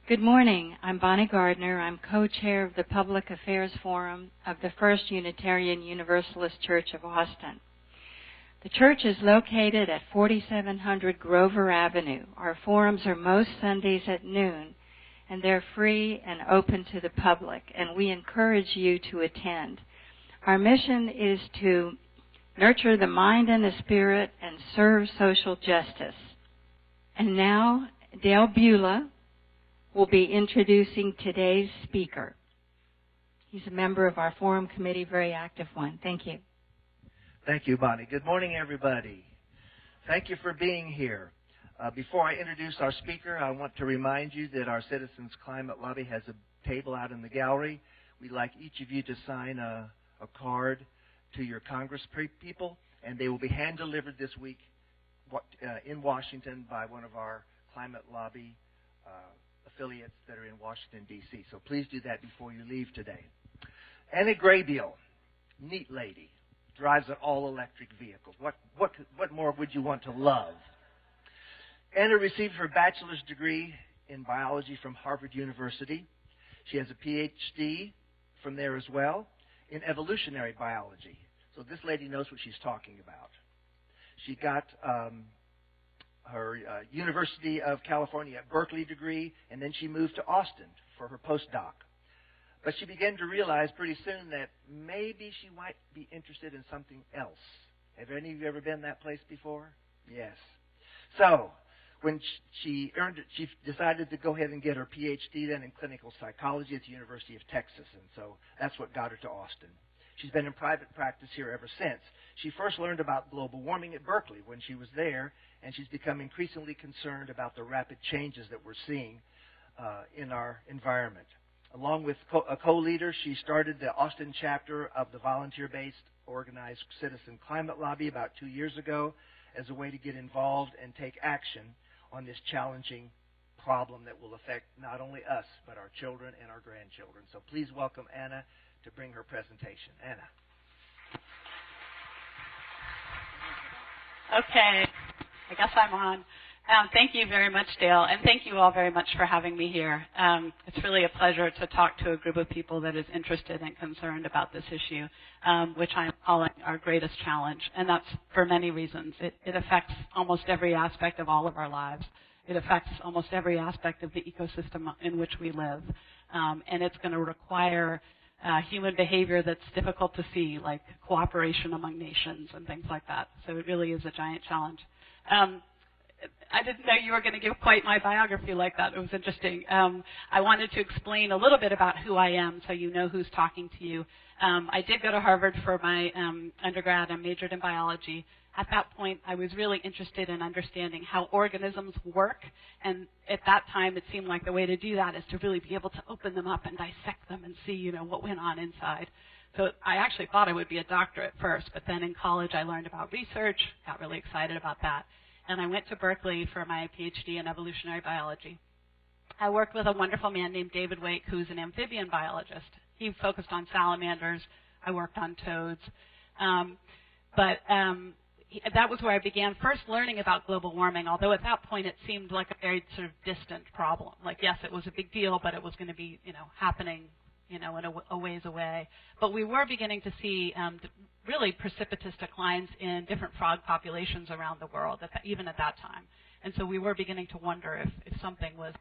Good morning. I'm Bonnie Gardner. I'm co-chair of the Public Affairs Forum of the First Unitarian Universalist Church of Austin. The church is located at 4700 Grover Avenue. Our forums are most Sundays at noon, and they're free and open to the public, and we encourage you to attend. Our mission is to nurture the mind and the spirit and serve social justice. And now, Dale Beulah will be introducing today's speaker. He's a member of our forum committee, very active one. Thank you. Thank you, Bonnie. Good morning, everybody. Thank you for being here. Before I introduce our speaker, I want to remind you that our Citizens Climate Lobby has a table out in the gallery. We'd like each of you to sign a card to your Congress people, and they will be hand-delivered this week in Washington by one of our Climate Lobby affiliates that are in Washington, D.C. So please do that before you leave today. Anna Graybiel, neat lady, drives an all-electric vehicle. What more would you want to love? Anna received her bachelor's degree in biology from Harvard University. She has a Ph.D. from there as well in evolutionary biology. So this lady knows what she's talking about. She got her University of California at Berkeley degree, and then she moved to Austin for her postdoc. But she began to realize pretty soon that maybe she might be interested in something else. Have any of you ever been that place before? Yes. So when she decided to go ahead and get her Ph.D. then in clinical psychology at the University of Texas, and so that's what got her to Austin. She's been in private practice here ever since. She first learned about global warming at Berkeley when she was there, and she's become increasingly concerned about the rapid changes that we're seeing in our environment. Along with a co-leader, she started the Austin chapter of the volunteer-based organized Citizen Climate Lobby about 2 years ago as a way to get involved and take action on this challenging problem that will affect not only us, but our children and our grandchildren. So please welcome Anna to bring her presentation. Anna. Okay. I guess I'm on. Thank you very much, Dale, and thank you all very much for having me here. It's really a pleasure to talk to a group of people that is interested and concerned about this issue, which I'm calling our greatest challenge, and that's for many reasons. It affects almost every aspect of all of our lives. It affects almost every aspect of the ecosystem in which we live, and it's going to require human behavior that's difficult to see, like cooperation among nations and things like that. So it really is a giant challenge. I didn't know you were going to give quite my biography like that. It was interesting. I wanted to explain a little bit about who I am so you know who's talking to you. I did go to Harvard for my undergrad. I majored in biology. At that point, I was really interested in understanding how organisms work, and at that time, it seemed like the way to do that is to really be able to open them up and dissect them and see, what went on inside. So I actually thought I would be a doctor at first, but then in college, I learned about research, got really excited about that, and I went to Berkeley for my PhD in evolutionary biology. I worked with a wonderful man named David Wake, who's an amphibian biologist. He focused on salamanders. I worked on toads. That was where I began first learning about global warming, although at that point it seemed like a very sort of distant problem. Like, yes, it was a big deal, but it was going to be, happening, in a ways away. But we were beginning to see really precipitous declines in different frog populations around the world, even at that time. And so we were beginning to wonder if something was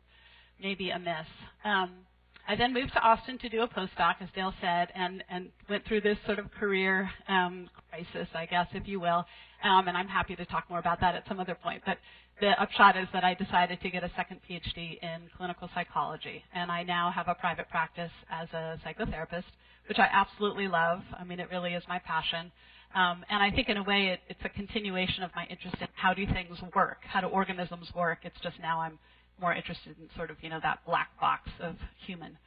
maybe amiss. I then moved to Austin to do a postdoc, as Dale said, and went through this sort of career crisis, I guess, if you will. And I'm happy to talk more about that at some other point. But the upshot is that I decided to get a second PhD in clinical psychology. And I now have a private practice as a psychotherapist, which I absolutely love. I mean, it really is my passion. And I think in a way it's a continuation of my interest in how do things work, how do organisms work. It's just now I'm more interested in sort of, that black box of human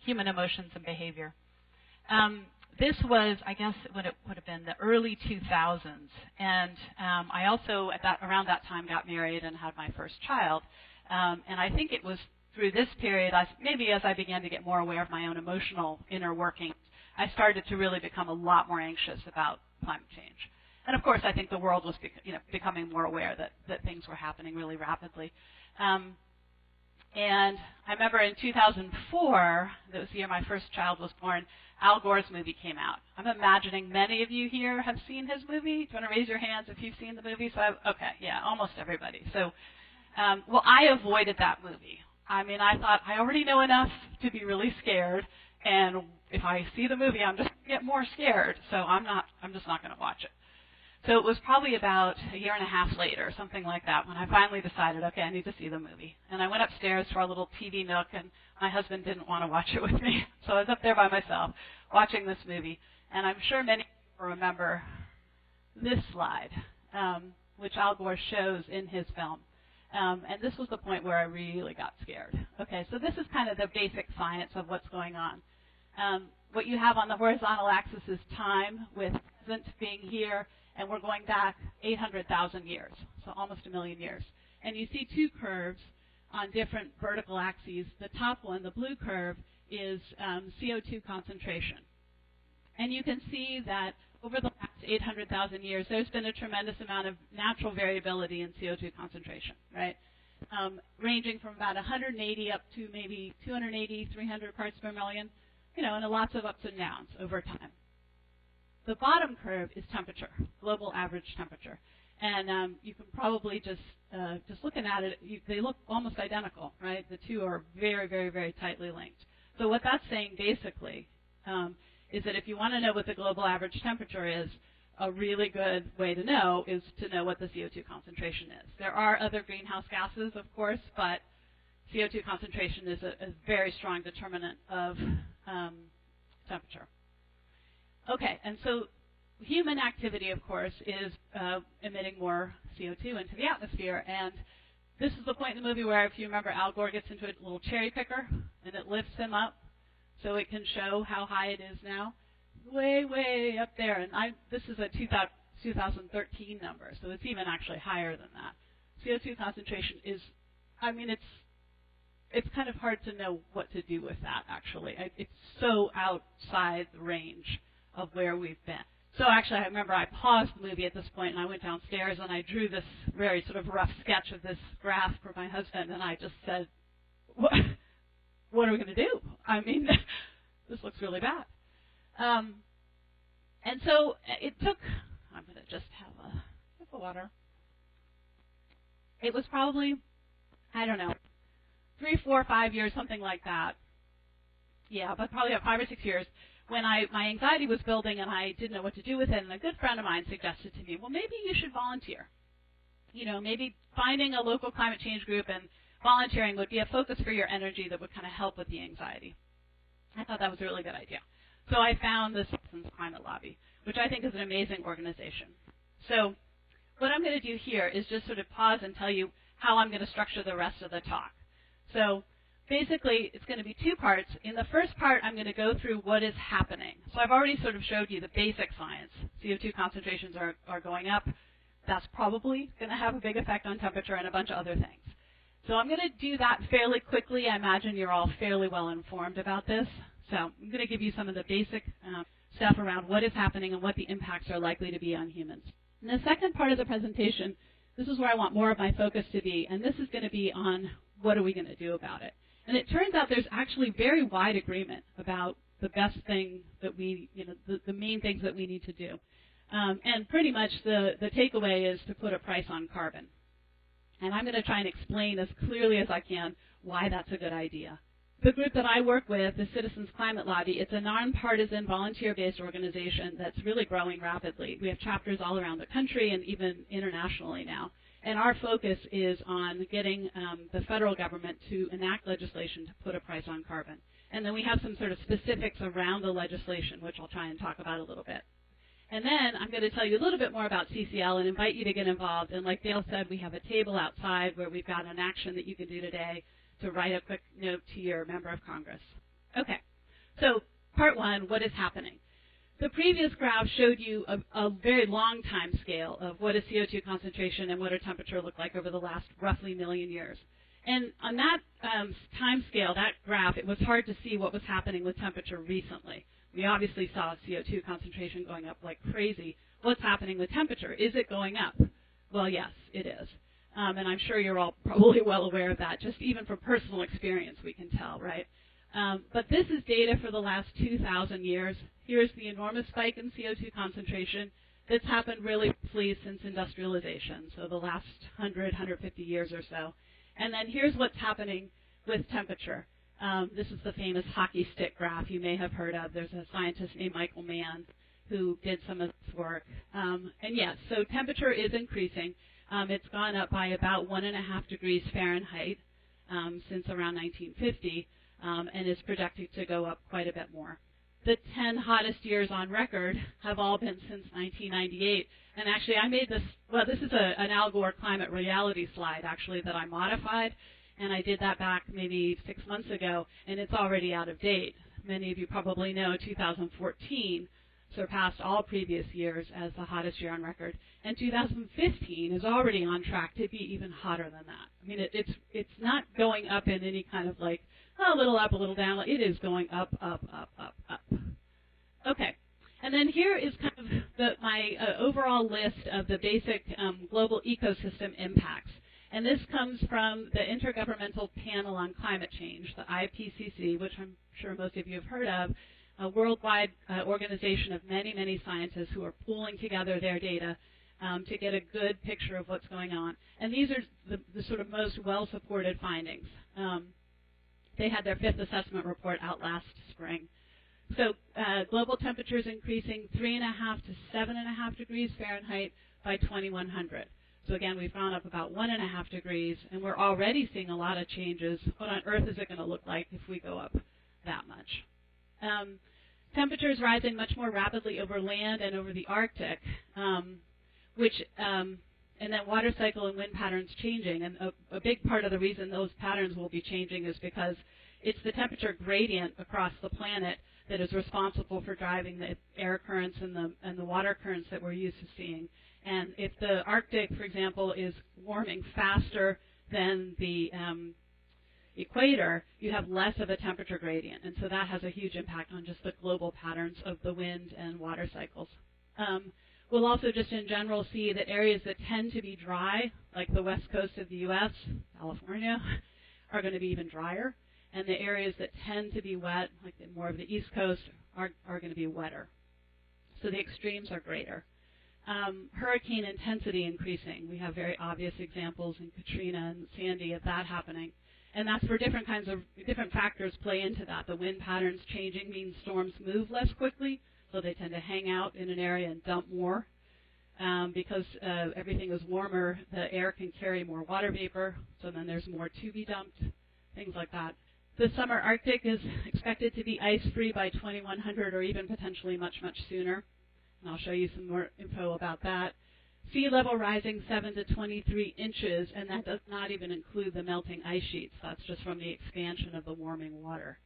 Human Emotions and Behavior. This was, I guess, when it would have been the early 2000s, and I also around that time got married and had my first child, and I think it was through this period, maybe as I began to get more aware of my own emotional inner workings, I started to really become a lot more anxious about climate change. And of course, I think the world was becoming more aware that things were happening really rapidly. And I remember in 2004, that was the year my first child was born, Al Gore's movie came out. I'm imagining many of you here have seen his movie. Do you want to raise your hands if you've seen the movie? Okay, yeah, almost everybody. So, well, I avoided that movie. I mean, I thought I already know enough to be really scared, and if I see the movie, I'm just going to get more scared. So I'm just not going to watch it. So it was probably about a year and a half later, something like that, when I finally decided, okay, I need to see the movie. And I went upstairs to our little TV nook, and my husband didn't want to watch it with me. So I was up there by myself watching this movie. And I'm sure many people remember this slide, which Al Gore shows in his film. And this was the point where I really got scared. Okay, so this is kind of the basic science of what's going on. What you have on the horizontal axis is time, with present being here, and we're going back 800,000 years, so almost a million years. And you see two curves on different vertical axes. The top one, the blue curve, is CO2 concentration. And you can see that over the last 800,000 years, there's been a tremendous amount of natural variability in CO2 concentration, right? Ranging from about 180 up to maybe 280, 300 parts per million, and lots of ups and downs over time. The bottom curve is temperature, global average temperature. And you can probably just looking at it, they look almost identical, right? The two are very, very, very tightly linked. So what that's saying basically is that if you want to know what the global average temperature is, a really good way to know is to know what the CO2 concentration is. There are other greenhouse gases, of course, but CO2 concentration is a very strong determinant of temperature. Okay, and so human activity, of course, is emitting more CO2 into the atmosphere. And this is the point in the movie where, if you remember, Al Gore gets into a little cherry picker, and it lifts him up so it can show how high it is now. Way, way up there. And this is a 2013 number, so it's even actually higher than that. CO2 concentration is, it's kind of hard to know what to do with that, actually. It's so outside the range of where we've been. So actually, I remember I paused the movie at this point, and I went downstairs, and I drew this very sort of rough sketch of this graph for my husband, and I just said, what are we going to do? This looks really bad. And so it took, I'm going to just have a sip of water. It was probably, 3, 4, 5 years, something like that. Yeah, but probably about 5 or 6 years, when my anxiety was building and I didn't know what to do with it, and a good friend of mine suggested to me, well, maybe you should volunteer. Maybe finding a local climate change group and volunteering would be a focus for your energy that would kind of help with the anxiety. I thought that was a really good idea. So I found the Citizens Climate Lobby, which I think is an amazing organization. So what I'm going to do here is just sort of pause and tell you how I'm going to structure the rest of the talk. So basically, it's going to be two parts. In the first part, I'm going to go through what is happening. So I've already sort of showed you the basic science. CO2 concentrations are going up. That's probably going to have a big effect on temperature and a bunch of other things. So I'm going to do that fairly quickly. I imagine you're all fairly well informed about this. So I'm going to give you some of the basic stuff around what is happening and what the impacts are likely to be on humans. In the second part of the presentation, this is where I want more of my focus to be, and this is going to be on what are we going to do about it. And it turns out there's actually very wide agreement about the best thing that we, the main things that we need to do. And pretty much the takeaway is to put a price on carbon. And I'm going to try and explain as clearly as I can why that's a good idea. The group that I work with, the Citizens Climate Lobby, it's a nonpartisan, volunteer-based organization that's really growing rapidly. We have chapters all around the country and even internationally now. And our focus is on getting the federal government to enact legislation to put a price on carbon. And then we have some sort of specifics around the legislation, which I'll try and talk about a little bit. And then I'm going to tell you a little bit more about CCL and invite you to get involved. And like Dale said, we have a table outside where we've got an action that you can do today to write a quick note to your member of Congress. Okay, So part one, what is happening? The previous graph showed you a very long time scale of what does CO2 concentration and water temperature look like over the last roughly million years. And on that time scale, that graph, it was hard to see what was happening with temperature recently. We obviously saw CO2 concentration going up like crazy. What's happening with temperature? Is it going up? Well, yes, it is. And I'm sure you're all probably well aware of that. Just even from personal experience, we can tell, right? But this is data for the last 2,000 years. Here's the enormous spike in CO2 concentration that's happened really quickly since industrialization, so the last 100, 150 years or so. And then here's what's happening with temperature. This is the famous hockey stick graph you may have heard of. There's a scientist named Michael Mann who did some of this work. And yes, so temperature is increasing. It's gone up by about 1.5 degrees Fahrenheit since around 1950, and is projected to go up quite a bit more. The 10 hottest years on record have all been since 1998. And actually, I made this, well, this is an Al Gore climate reality slide, actually, that I modified. And I did that back maybe 6 months ago, and it's already out of date. Many of you probably know 2014 surpassed all previous years as the hottest year on record. And 2015 is already on track to be even hotter than that. I mean, it's not going up in any kind of like, a little up, a little down. It is going up, up, up, up, up. Okay. And then here is kind of my overall list of the basic global ecosystem impacts. And this comes from the Intergovernmental Panel on Climate Change, the IPCC, which I'm sure most of you have heard of, a worldwide organization of many, many scientists who are pooling together their data to get a good picture of what's going on. And these are the sort of most well-supported findings. They had their 5th assessment report out last spring. So global temperature is increasing 3.5 to 7.5 degrees Fahrenheit by 2100. So again, we've gone up about 1.5 degrees, and we're already seeing a lot of changes. What on earth is it going to look like if we go up that much? Temperature is rising much more rapidly over land and over the Arctic, and then water cycle and wind patterns changing. And a big part of the reason those patterns will be changing is because it's the temperature gradient across the planet that is responsible for driving the air currents and the water currents that we're used to seeing. And if the Arctic, for example, is warming faster than the equator, you have less of a temperature gradient. And so that has a huge impact on just the global patterns of the wind and water cycles. We'll also just in general see that areas that tend to be dry, like the west coast of the U.S., California, are going to be even drier. And the areas that tend to be wet, like more of the east coast, are going to be wetter. So the extremes are greater. Hurricane intensity increasing. We have very obvious examples in Katrina and Sandy of that happening. And that's for different factors play into that. The wind patterns changing means storms move less quickly, so they tend to hang out in an area and dump more. Because everything is warmer, the air can carry more water vapor, so then there's more to be dumped, things like that. The summer Arctic is expected to be ice-free by 2100 or even potentially much, much sooner. And I'll show you some more info about that. Sea level rising 7 to 23 inches, and that does not even include the melting ice sheets. That's just from the expansion of the warming water.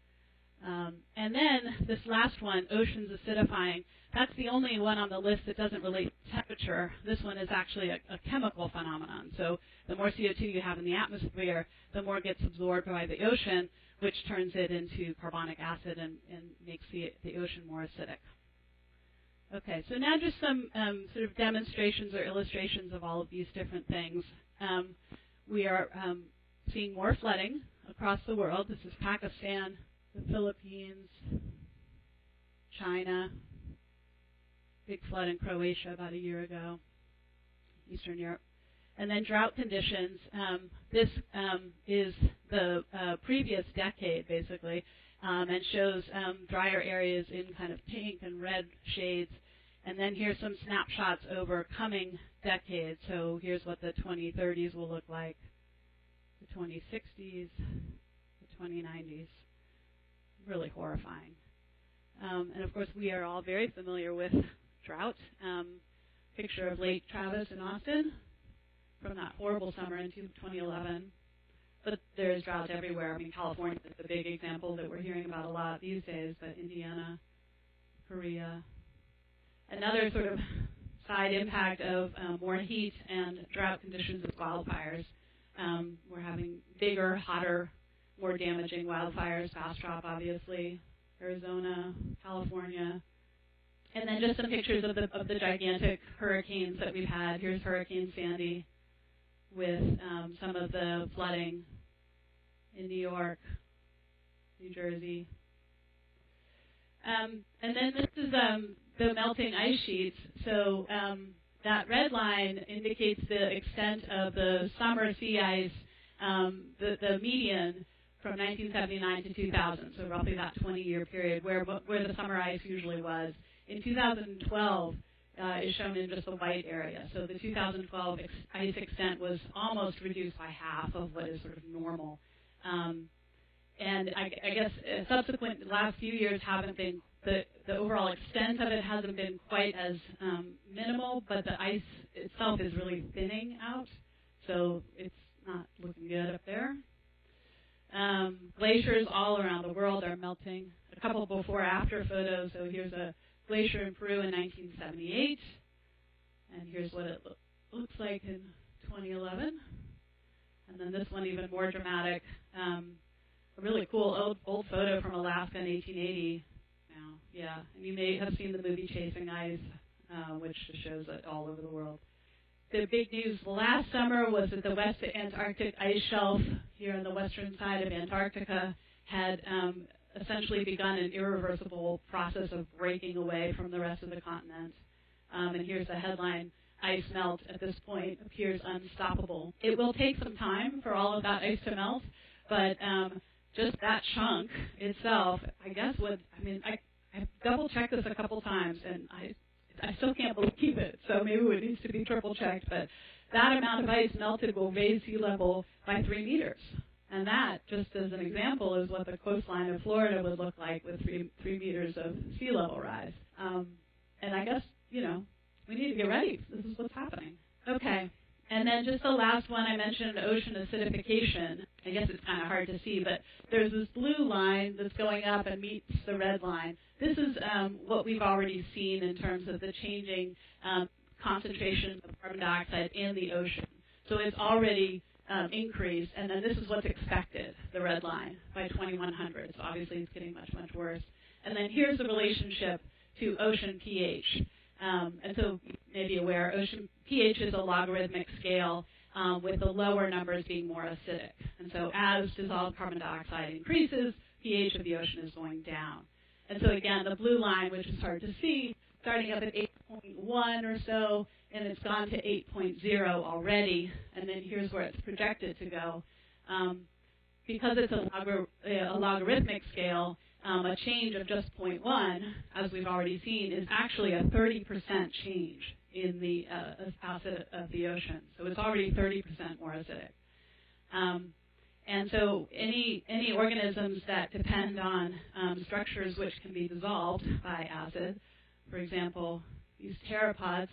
And then this last one, oceans acidifying, that's the only one on the list that doesn't relate to temperature. This one is actually a chemical phenomenon. So the more CO2 you have in the atmosphere, the more gets absorbed by the ocean, which turns it into carbonic acid and makes the ocean more acidic. Okay, so now just some sort of demonstrations or illustrations of all of these different things. We are seeing more flooding across the world. This is Pakistan, the Philippines, China, big flood in Croatia about a year ago, Eastern Europe. And then drought conditions. This is the previous decade, basically, and shows drier areas in kind of pink and red shades. And then here's some snapshots over coming decades. So here's what the 2030s will look like, the 2060s, the 2090s. Really horrifying. And of course, we are all very familiar with drought. Picture of Lake Travis in Austin from that horrible summer in 2011. but there's droughts everywhere. I mean, California is the big example that we're hearing about a lot these days, but Indiana, Korea. Another sort of side impact of more heat and drought conditions is wildfires. We're having bigger, hotter, more damaging wildfires, Bastrop, obviously, Arizona, California. And then just some pictures of the gigantic hurricanes that we've had. Here's Hurricane Sandy with some of the flooding in New York, New Jersey. And then this is the melting ice sheets. So that red line indicates the extent of the summer sea ice, the median from 1979 to 2000, so roughly that 20-year period where the summer ice usually was. In 2012, is shown in just the white area. So the 2012 ice extent was almost reduced by half of what is sort of normal. And I guess subsequent last few years haven't been, the overall extent of it hasn't been quite as minimal, but the ice itself is really thinning out, so it's not looking good up there. Glaciers all around the world are melting. A couple before-after photos. So here's a glacier in Peru in 1978, and here's what it looks like in 2011. And then this one even more dramatic. A really cool old photo from Alaska in 1880. Now, yeah, and you may have seen the movie Chasing Ice, which shows it all over the world. The big news last summer was that the West Antarctic ice shelf here on the western side of Antarctica had essentially begun an irreversible process of breaking away from the rest of the continent. And here's the headline: ice melt at this point appears unstoppable. It will take some time for all of that ice to melt, but just that chunk itself, I guess, I double-checked this a couple times, and I still can't believe it, so maybe it needs to be triple-checked, but that amount of ice melted will raise sea level by 3 meters. And that, just as an example, is what the coastline of Florida would look like with 3 meters of sea level rise. And I guess, we need to get ready. This is what's happening. Okay. And then just the last one, I mentioned ocean acidification. I guess it's kind of hard to see, but there's this blue line that's going up and meets the red line. This is what we've already seen in terms of the changing concentration of carbon dioxide in the ocean. So it's already increased, and then this is what's expected, the red line, by 2100. So obviously it's getting much, much worse. And then here's the relationship to ocean pH. And so you may be aware, ocean pH is a logarithmic scale, with the lower numbers being more acidic. And so as dissolved carbon dioxide increases, pH of the ocean is going down. And so again, the blue line, which is hard to see, starting up at 8.1 or so, and it's gone to 8.0 already, and then here's where it's projected to go. Because it's a logarithmic scale, a change of just 0.1, as we've already seen, is actually a 30% change in the acid of the ocean. So it's already 30% more acidic. And so any organisms that depend on structures which can be dissolved by acid, for example, these pteropods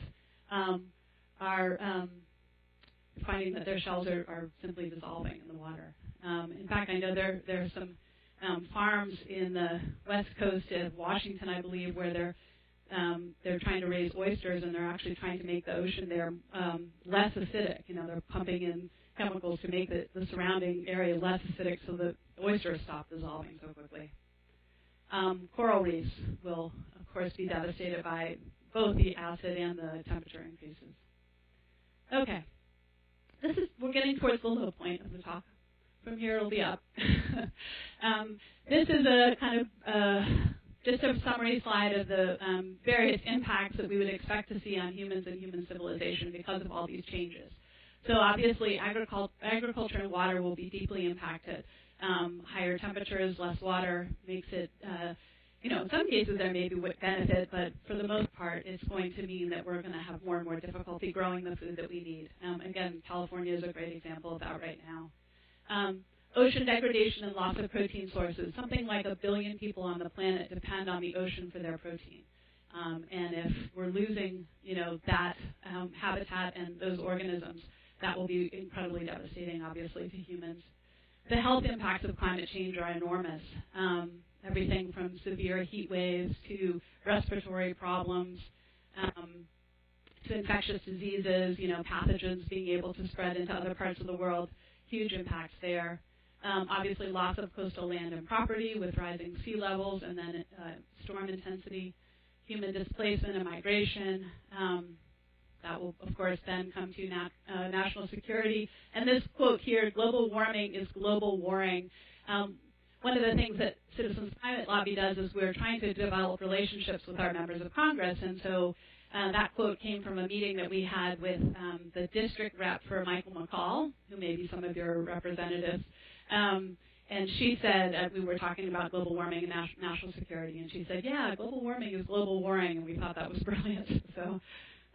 are finding that their shells are simply dissolving in the water. In fact, I know there are some farms in the west coast of Washington, I believe, where they're trying to raise oysters, and they're actually trying to make the ocean there less acidic. They're pumping in chemicals to make the surrounding area less acidic so the oysters stop dissolving so quickly. Coral reefs will, of course, be devastated by both the acid and the temperature increases. Okay. We're getting towards the low point of the talk. From here, it'll be up. This is a kind of just a summary slide of the various impacts that we would expect to see on humans and human civilization because of all these changes. So obviously, agriculture and water will be deeply impacted. Higher temperatures, less water makes it, in some cases there may be benefit, but for the most part, it's going to mean that we're going to have more and more difficulty growing the food that we need. Again, California is a great example of that right now. Ocean degradation and loss of protein sources. Something like 1 billion people on the planet depend on the ocean for their protein. And if we're losing, that habitat and those organisms, that will be incredibly devastating, obviously, to humans. the health impacts of climate change are enormous. Everything from severe heat waves to respiratory problems, to infectious diseases, pathogens being able to spread into other parts of the world, huge impacts there. Obviously, loss of coastal land and property with rising sea levels, and then storm intensity, human displacement and migration. That will, of course, then come to national security. And this quote here, global warming is global warring. One of the things that Citizens Climate Lobby does is we're trying to develop relationships with our members of Congress. And so that quote came from a meeting that we had with the district rep for Michael McCall, who may be some of your representatives. And she said, we were talking about global warming and national security, and she said, yeah, global warming is global warring, and we thought that was brilliant. So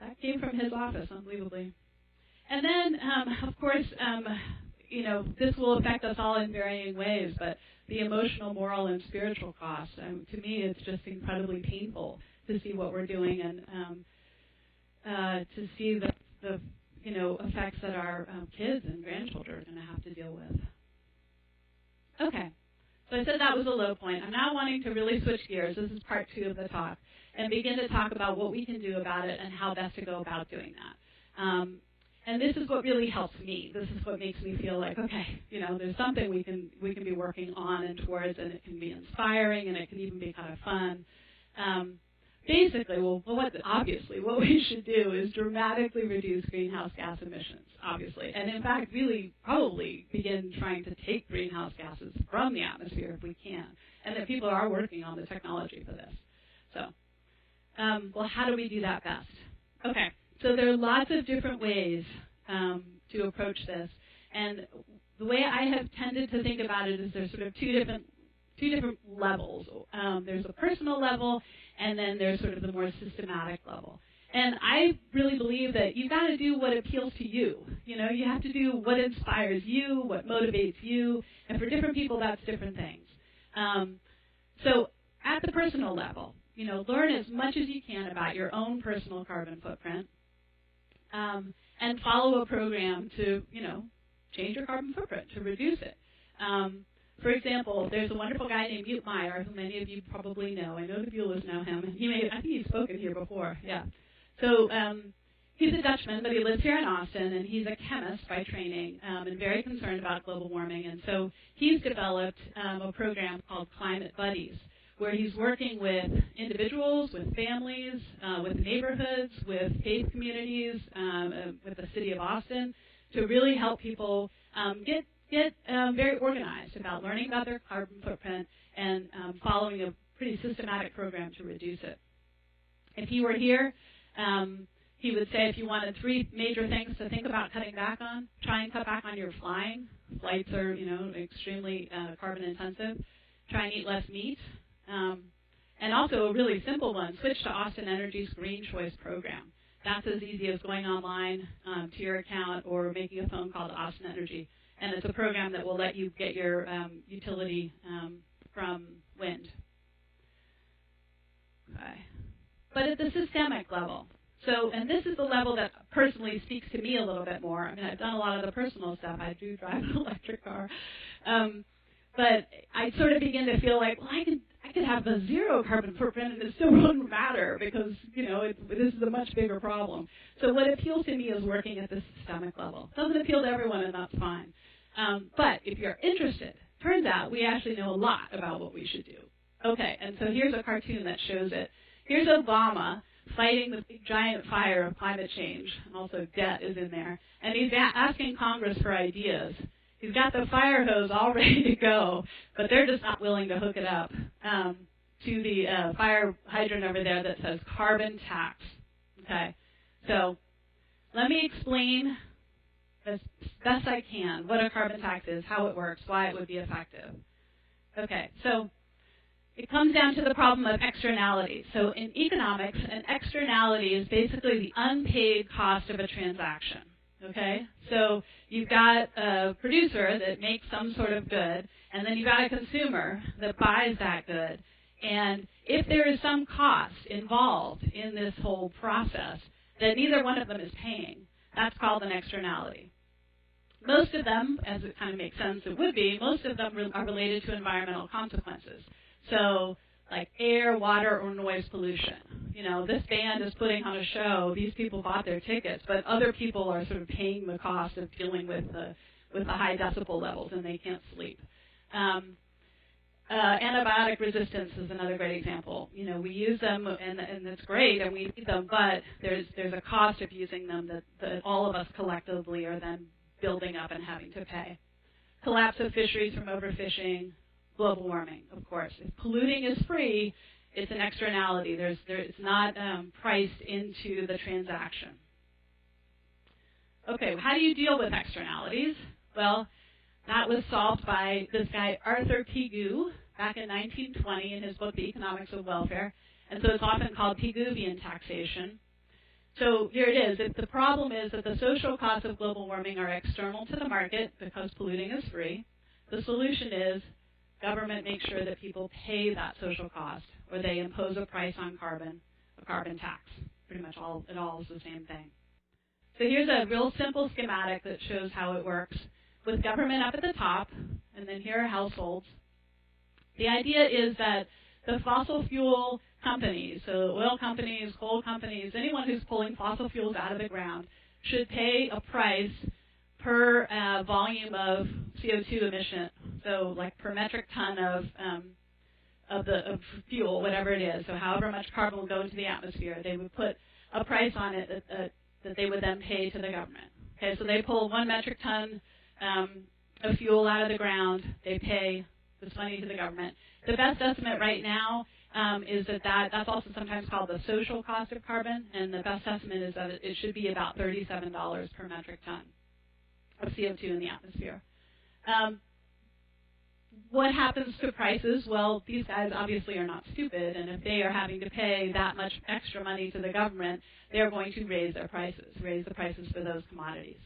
that came from his office, unbelievably. And then, of course, this will affect us all in varying ways, but the emotional, moral, and spiritual costs, to me, it's just incredibly painful to see what we're doing and to see the effects that our kids and grandchildren are going to have to deal with. Okay, so I said that was a low point. I'm now wanting to really switch gears. This is part 2 of the talk, and begin to talk about what we can do about it and how best to go about doing that. And this is what really helps me. This is what makes me feel like, okay, there's something we can be working on and towards, and it can be inspiring, and it can even be kind of fun. Basically, obviously, what we should do is dramatically reduce greenhouse gas emissions, obviously, and in fact, really probably begin trying to take greenhouse gases from the atmosphere if we can, and that people are working on the technology for this. So, how do we do that best? Okay, so there are lots of different ways to approach this, and the way I have tended to think about it is there's sort of two different levels. There's a personal level, and then there's sort of the more systematic level. And I really believe that you've got to do what appeals to you. You have to do what inspires you, what motivates you, and for different people, that's different things. So at the personal level, learn as much as you can about your own personal carbon footprint, and follow a program to, change your carbon footprint, to reduce it. For example, there's a wonderful guy named Ute Meyer, who many of you probably know. I know the Buellas know him. I think he's spoken here before. Yeah. So he's a Dutchman, but he lives here in Austin, and he's a chemist by training, and very concerned about global warming. And so he's developed a program called Climate Buddies, where he's working with individuals, with families, with neighborhoods, with faith communities, with the city of Austin, to really help people get very organized about learning about their carbon footprint and following a pretty systematic program to reduce it. If he were here, he would say if you wanted 3 major things to think about cutting back on, try and cut back on your flying. Flights are, extremely carbon intensive. Try and eat less meat. And also a really simple one, switch to Austin Energy's Green Choice program. That's as easy as going online to your account or making a phone call to Austin Energy. And it's a program that will let you get your utility from wind. Okay. But at the systemic level, and this is the level that personally speaks to me a little bit more. I mean, I've done a lot of the personal stuff. I do drive an electric car. But I sort of begin to feel like, I could have a 0 carbon footprint and it still wouldn't matter because, this is a much bigger problem. So what appeals to me is working at the systemic level. It doesn't appeal to everyone, and that's fine. But if you're interested, turns out we actually know a lot about what we should do. Okay, and so here's a cartoon that shows it. Here's Obama fighting the big giant fire of climate change, and also debt is in there. And he's asking Congress for ideas. He's got the fire hose all ready to go, but they're just not willing to hook it up to the fire hydrant over there that says carbon tax. Okay, so let me explain as best I can what a carbon tax is, how it works, why it would be effective. Okay, so it comes down to the problem of externality. So in economics, an externality is basically the unpaid cost of a transaction. Okay, so you've got a producer that makes some sort of good, and then you've got a consumer that buys that good. And if there is some cost involved in this whole process that neither one of them is paying, that's called an externality. Most of them, as it kind of makes sense it would be, most of them are related to environmental consequences. So like air, water, or noise pollution. You know, this band is putting on a show. These people bought their tickets, but other people are sort of paying the cost of dealing with the high decibel levels, and they can't sleep. Antibiotic resistance is another great example. You know, we use them, and it's great, and we need them, but there's a cost of using them that all of us collectively are then building up and having to pay. Collapse of fisheries from overfishing, global warming, of course. If polluting is free, it's an externality. It's not priced into the transaction. Okay, how do you deal with externalities? Well, that was solved by this guy, Arthur Pigou, back in 1920 in his book, The Economics of Welfare. And so it's often called Pigouvian taxation. So here it is. If the problem is that the social costs of global warming are external to the market because polluting is free, the solution is government makes sure that people pay that social cost, or they impose a price on carbon, a carbon tax. Pretty much it all is the same thing. So here's a real simple schematic that shows how it works, with government up at the top, and then here are households. The idea is that the fossil fuel companies, so oil companies, coal companies, anyone who's pulling fossil fuels out of the ground should pay a price per volume of CO2 emission, so like per metric ton of fuel, whatever it is. So however much carbon will go into the atmosphere, they would put a price on it that they would then pay to the government. Okay, so they pull 1 metric ton of fuel out of the ground, they pay this money to the government. The best estimate right now is that's also sometimes called the social cost of carbon, and the best estimate is that it should be about $37 per metric ton of CO2 in the atmosphere. What happens to prices? Well, these guys obviously are not stupid, and if they are having to pay that much extra money to the government, they're going to raise the prices for those commodities,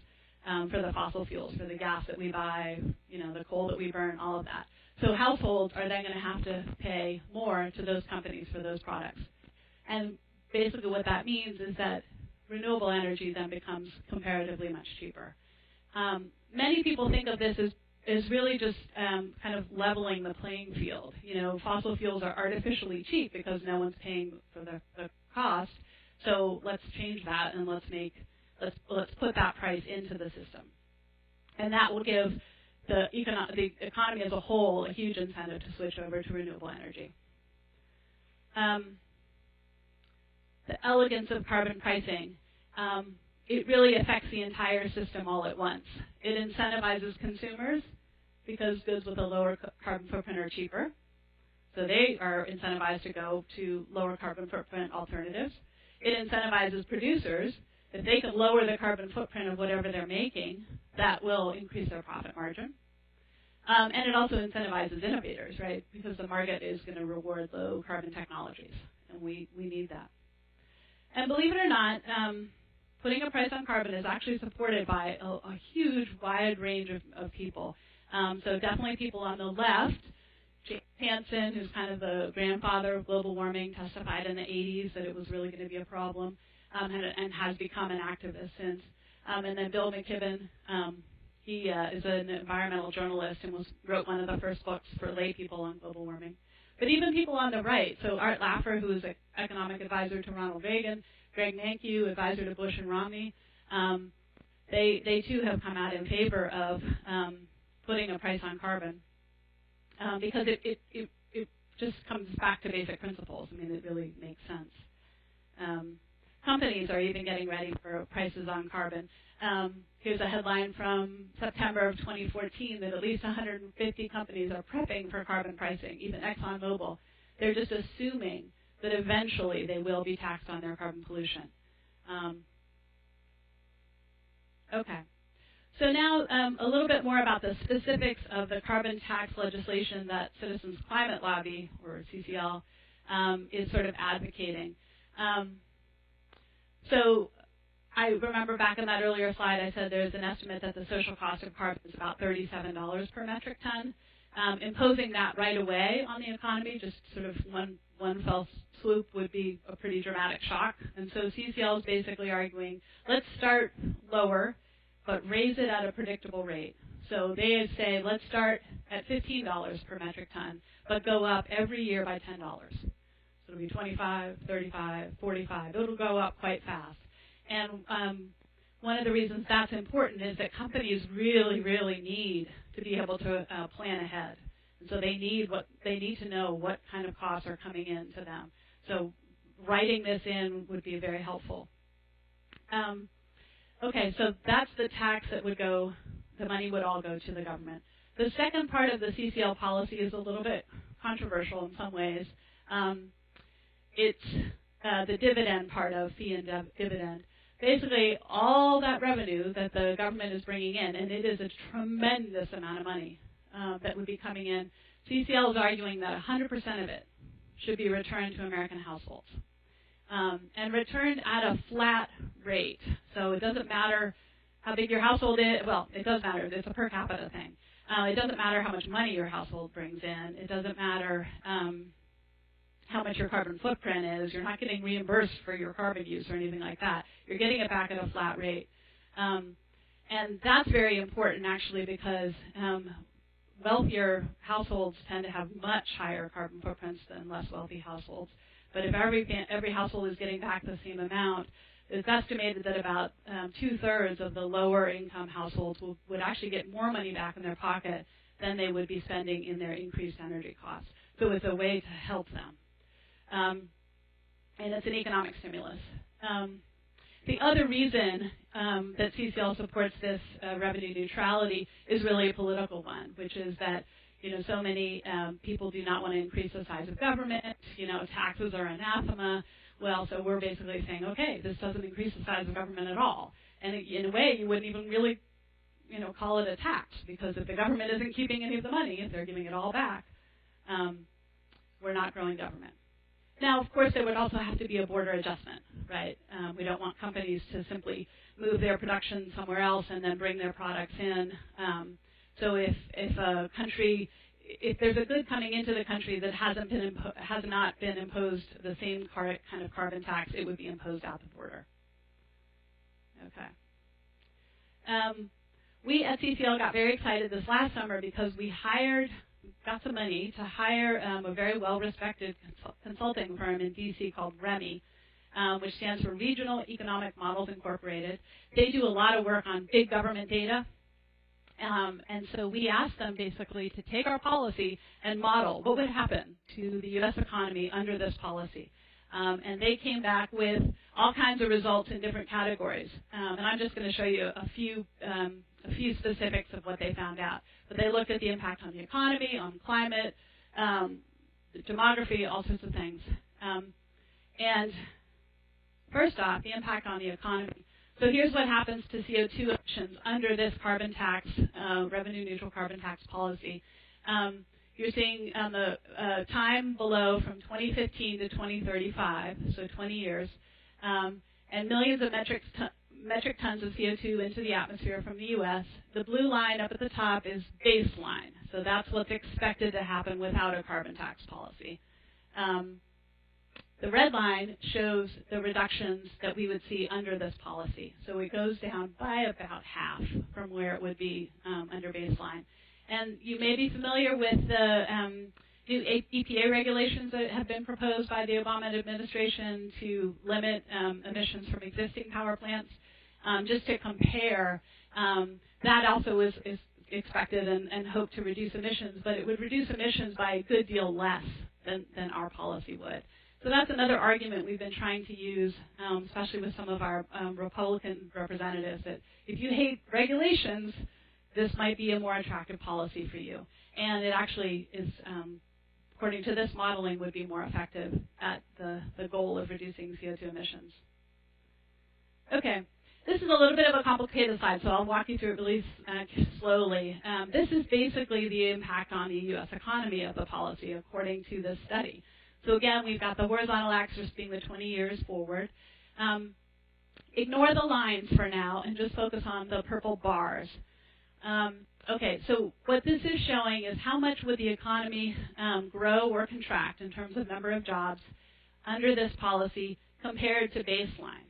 for the fossil fuels, for the gas that we buy, the coal that we burn, all of that. So households are then going to have to pay more to those companies for those products. And basically what that means is that renewable energy then becomes comparatively much cheaper. Many people think of this as really just kind of leveling the playing field. Fossil fuels are artificially cheap because no one's paying for the cost. So let's change that and let's put that price into the system. And that will give the economy as a whole a huge incentive to switch over to renewable energy. The elegance of carbon pricing. It really affects the entire system all at once. It incentivizes consumers because goods with a lower carbon footprint are cheaper. So they are incentivized to go to lower carbon footprint alternatives. It incentivizes producers. If they can lower the carbon footprint of whatever they're making, that will increase their profit margin. And it also incentivizes innovators, right? Because the market is going to reward low carbon technologies, and we need that. And believe it or not, putting a price on carbon is actually supported by a huge, wide range of people. So definitely people on the left. James Hansen, who's kind of the grandfather of global warming, testified in the 80s that it was really going to be a problem, and has become an activist since. And then Bill McKibben, he is an environmental journalist and wrote one of the first books for lay people on global warming. But even people on the right, so Art Laffer, who is an economic advisor to Ronald Reagan, Greg Mankiw, advisor to Bush and Romney, they too have come out in favor of putting a price on carbon because it just comes back to basic principles. I mean, it really makes sense. Companies are even getting ready for prices on carbon. Here's a headline from September of 2014 that at least 150 companies are prepping for carbon pricing, even ExxonMobil. They're just assuming that eventually they will be taxed on their carbon pollution. Okay. So now a little bit more about the specifics of the carbon tax legislation that Citizens Climate Lobby, or CCL, is sort of advocating. So I remember back in that earlier slide I said there's an estimate that the social cost of carbon is about $37 per metric ton. Imposing that right away on the economy, just sort of one fell swoop, would be a pretty dramatic shock. And so CCL is basically arguing, let's start lower, but raise it at a predictable rate. So they say, let's start at $15 per metric ton, but go up every year by $10. So it'll be 25, 35, 45. It'll go up quite fast. And one of the reasons that's important is that companies really, really need to be able to plan ahead. And so they need to know what kind of costs are coming into them. So writing this in would be very helpful. Okay, so that's the tax that would go, the money would all go to the government. The second part of the CCL policy is a little bit controversial in some ways. It's the dividend part of fee and dividend. Basically, all that revenue that the government is bringing in, and it is a tremendous amount of money that would be coming in, CCL is arguing that 100% of it should be returned to American households. And returned at a flat rate. So it doesn't matter how big your household is. Well, it does matter. It's a per capita thing. It doesn't matter how much money your household brings in. It doesn't matter how much your carbon footprint is. You're not getting reimbursed for your carbon use or anything like that. You're getting it back at a flat rate. And that's very important, actually, because wealthier households tend to have much higher carbon footprints than less wealthy households. But if every household is getting back the same amount, it's estimated that about 2/3 of the lower income households would actually get more money back in their pocket than they would be spending in their increased energy costs. So it's a way to help them. And it's an economic stimulus. The other reason that CCL supports this revenue neutrality is really a political one, which is that so many people do not want to increase the size of government. Taxes are anathema. Well, so we're basically saying, okay, this doesn't increase the size of government at all. And in a way, you wouldn't even really, call it a tax, because if the government isn't keeping any of the money, if they're giving it all back, we're not growing government. Now, of course, there would also have to be a border adjustment, right? We don't want companies to simply move their production somewhere else and then bring their products in. So if a country, if there's a good coming into the country that has not been imposed the same kind of carbon tax, it would be imposed at the border. Okay. We at CCL got very excited this last summer because we got some money to hire a very well-respected consulting firm in D.C. called REMI, which stands for Regional Economic Models Incorporated. They do a lot of work on big government data. And so we asked them basically to take our policy and model what would happen to the U.S. economy under this policy. And they came back with all kinds of results in different categories. And I'm just going to show you a few specifics of what they found out. But they looked at the impact on the economy, on climate, the demography, all sorts of things. And first off, the impact on the economy. So here's what happens to CO2 emissions under this carbon tax, revenue-neutral carbon tax policy. You're seeing on the time below from 2015 to 2035, so 20 years, and millions of metric tons of CO2 into the atmosphere from the U.S. The blue line up at the top is baseline, so that's what's expected to happen without a carbon tax policy. The red line shows the reductions that we would see under this policy. So it goes down by about half from where it would be under baseline. And you may be familiar with the new EPA regulations that have been proposed by the Obama administration to limit emissions from existing power plants. Just to compare, that also is expected and hoped to reduce emissions, but it would reduce emissions by a good deal less than our policy would. So that's another argument we've been trying to use, especially with some of our Republican representatives, that if you hate regulations, this might be a more attractive policy for you. And it actually is, according to this modeling, would be more effective at the goal of reducing CO2 emissions. Okay. This is a little bit of a complicated slide, so I'll walk you through it really slowly. This is basically the impact on the U.S. economy of the policy, according to this study. So again, we've got the horizontal axis being the 20 years forward. Ignore the lines for now and just focus on the purple bars. Okay, so what this is showing is how much would the economy grow or contract in terms of number of jobs under this policy compared to baseline.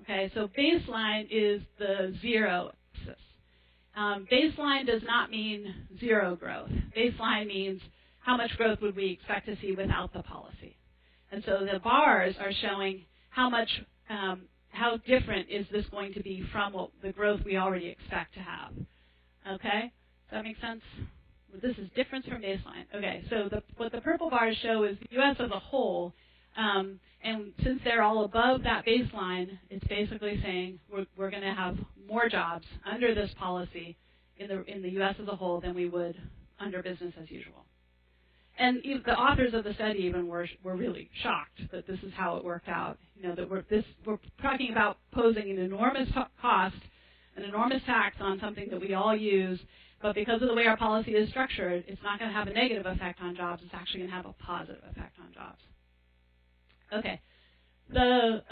Okay, so baseline is the zero axis. Baseline does not mean zero growth. Baseline means how much growth would we expect to see without the policy. And so the bars are showing how how different is this going to be from the growth we already expect to have. Okay? Does that make sense? This is difference from baseline. Okay, so what the purple bars show is the U.S. as a whole, and since they're all above that baseline, it's basically saying we're going to have more jobs under this policy in the U.S. as a whole than we would under business as usual. And the authors of the study even were really shocked that this is how it worked out. You know, that we're talking about posing an enormous cost, an enormous tax on something that we all use, but because of the way our policy is structured, it's not going to have a negative effect on jobs. It's actually going to have a positive effect on jobs. Okay. The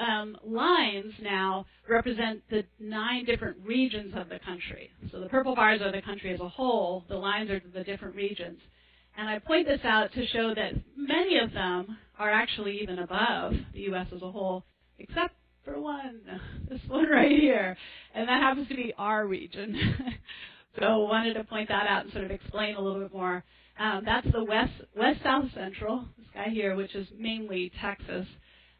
lines now represent the 9 different regions of the country. So the purple bars are the country as a whole. The lines are the different regions. And I point this out to show that many of them are actually even above the U.S. as a whole, except for one, this one right here. And that happens to be our region. So I wanted to point that out and sort of explain a little bit more. That's the West-South Central, this guy here, which is mainly Texas.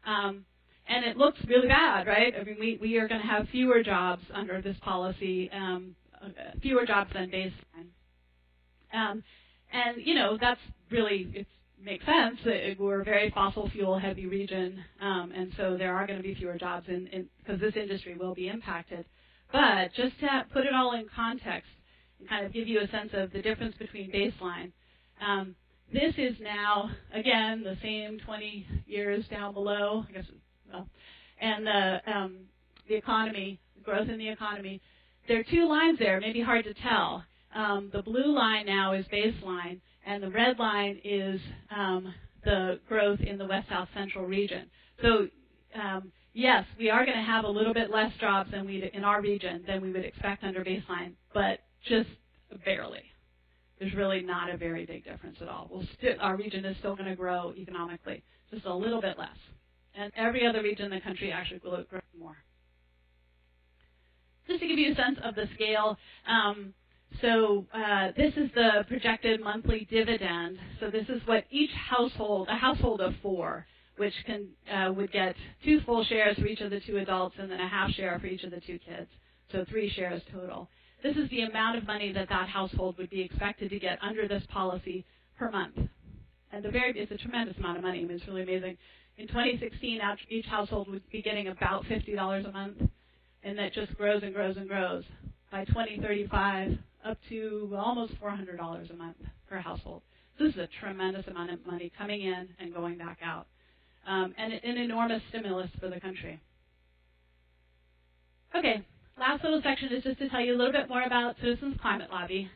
And it looks really bad, right? I mean, we are going to have fewer jobs under this policy, fewer jobs than baseline. And, you know, that's really, it makes sense. We're a very fossil fuel heavy region, and so there are going to be fewer jobs because this industry will be impacted. But just to put it all in context and kind of give you a sense of the difference between baseline, this is now, again, the same 20 years down below, I guess, and the economy, growth in the economy. There are 2 lines there, maybe hard to tell. The blue line now is baseline, and the red line is the growth in the West-South Central region. So, yes, we are going to have a little bit less jobs in our region than we would expect under baseline, but just barely. There's really not a very big difference at all. Our region is still going to grow economically, just a little bit less. And every other region in the country actually will grow more. Just to give you a sense of the scale, so this is the projected monthly dividend. So this is what each household, a household of 4, which would get 2 full shares for each of the 2 adults and then a half share for each of the 2 kids. So 3 shares total. This is the amount of money that household would be expected to get under this policy per month. And it's a tremendous amount of money. I mean, it's really amazing. In 2016, each household would be getting about $50 a month, and that just grows and grows and grows. By 2035, up to almost $400 a month per household. So this is a tremendous amount of money coming in and going back out, and an enormous stimulus for the country. Okay, last little section is just to tell you a little bit more about Citizens Climate Lobby.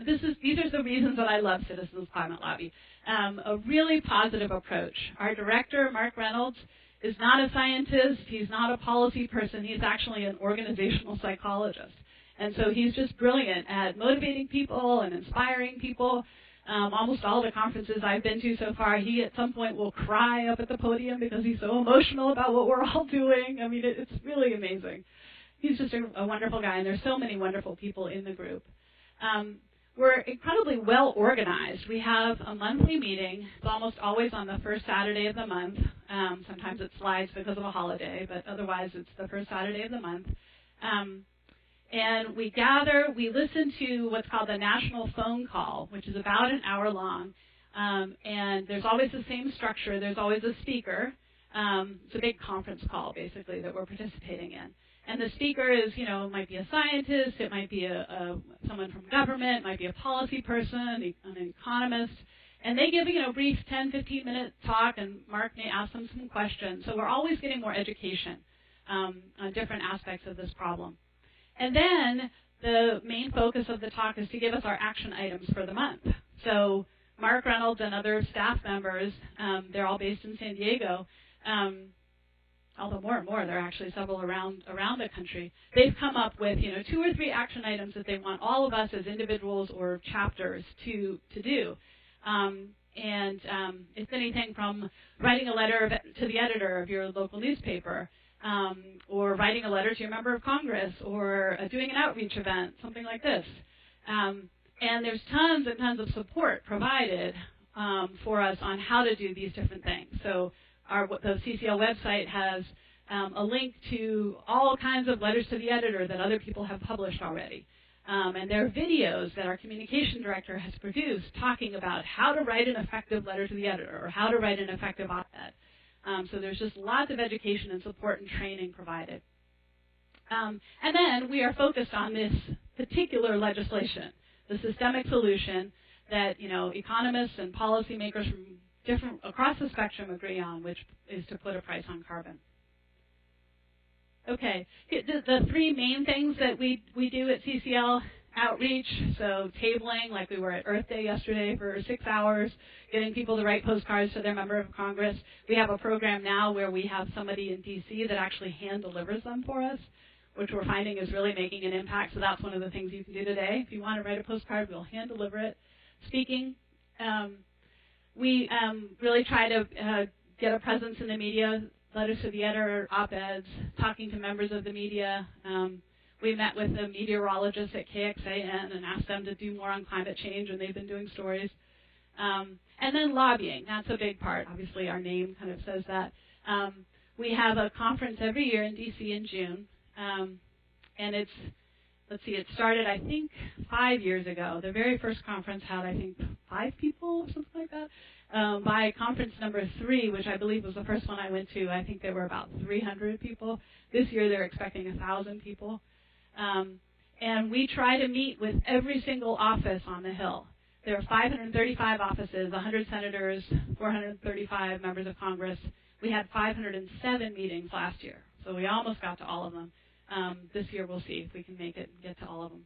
These are the reasons that I love Citizens Climate Lobby. A really positive approach. Our director, Mark Reynolds, is not a scientist. He's not a policy person. He's actually an organizational psychologist. And so he's just brilliant at motivating people and inspiring people. Almost all the conferences I've been to so far, he at some point will cry up at the podium because he's so emotional about what we're all doing. I mean, it's really amazing. He's just a wonderful guy, and there's so many wonderful people in the group. We're incredibly well organized. We have a monthly meeting. It's almost always on the first Saturday of the month. Sometimes it slides because of a holiday, but otherwise it's the first Saturday of the month. And we gather, we listen to what's called the National Phone Call, which is about an hour long. And there's always the same structure. There's always a speaker. It's a big conference call, basically, that we're participating in. And the speaker is, it might be a scientist, it might be someone from government, it might be a policy person, an economist. And they give, brief 10, 15-minute talk, and Mark may ask them some questions. So we're always getting more education on different aspects of this problem. And then the main focus of the talk is to give us our action items for the month. So Mark Reynolds and other staff members, they're all based in San Diego, although more and more, there are actually several around the country. They've come up with, 2 or 3 action items that they want all of us as individuals or chapters to do. It's anything from writing a letter to the editor of your local newspaper, or writing a letter to your member of Congress, or doing an outreach event, something like this. And there's tons and tons of support provided for us on how to do these different things. So the CCL website has a link to all kinds of letters to the editor that other people have published already. And there are videos that our communication director has produced talking about how to write an effective letter to the editor or how to write an effective op-ed. So there's just lots of education and support and training provided. And then we are focused on this particular legislation, the systemic solution that economists and policymakers from different across the spectrum agree on, which is to put a price on carbon. Okay, the three main things that we do at CCL: outreach, so tabling, like we were at Earth Day yesterday for 6 hours, getting people to write postcards to their member of Congress. We have a program now where we have somebody in D.C. that actually hand delivers them for us, which we're finding is really making an impact. So that's one of the things you can do today. If you want to write a postcard, we'll hand deliver it. Speaking, we really try to get a presence in the media, letters to the editor, op-eds, talking to members of the media. We met with the meteorologists at KXAN and asked them to do more on climate change, and they've been doing stories. And then lobbying, that's a big part. Obviously, our name kind of says that. We have a conference every year in D.C. in June, and it started, I think, 5 years ago. The very first conference had, I think, 5 people or something like that. By conference number 3, which I believe was the first one I went to, I think there were about 300 people. This year they're expecting 1,000 people. And we try to meet with every single office on the Hill. There are 535 offices, 100 senators, 435 members of Congress. We had 507 meetings last year, so we almost got to all of them. This year we'll see if we can make it and get to all of them.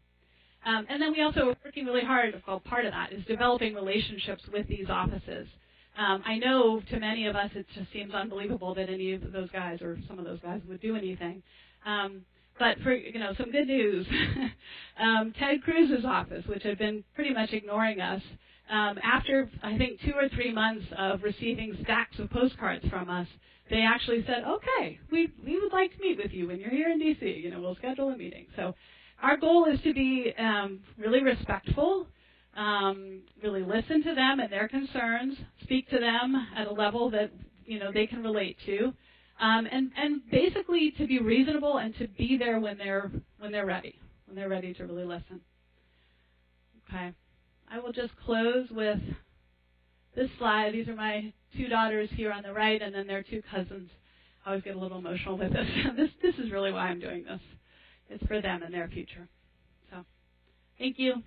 And then we also are working really hard, well, part of that is developing relationships with these offices. I know to many of us it just seems unbelievable that any of those guys or some of those guys would do anything. But for some good news, Ted Cruz's office, which had been pretty much ignoring us, after I think 2 or 3 months of receiving stacks of postcards from us, they actually said, "Okay, we would like to meet with you when you're here in D.C. We'll schedule a meeting." So our goal is to be really respectful, really listen to them and their concerns, speak to them at a level that they can relate to. And basically to be reasonable and to be there when they're ready to really listen. Okay, I will just close with this slide. These are my 2 daughters here on the right, and then their 2 cousins. I always get a little emotional with this. This is really why I'm doing this. It's for them and their future. So, thank you.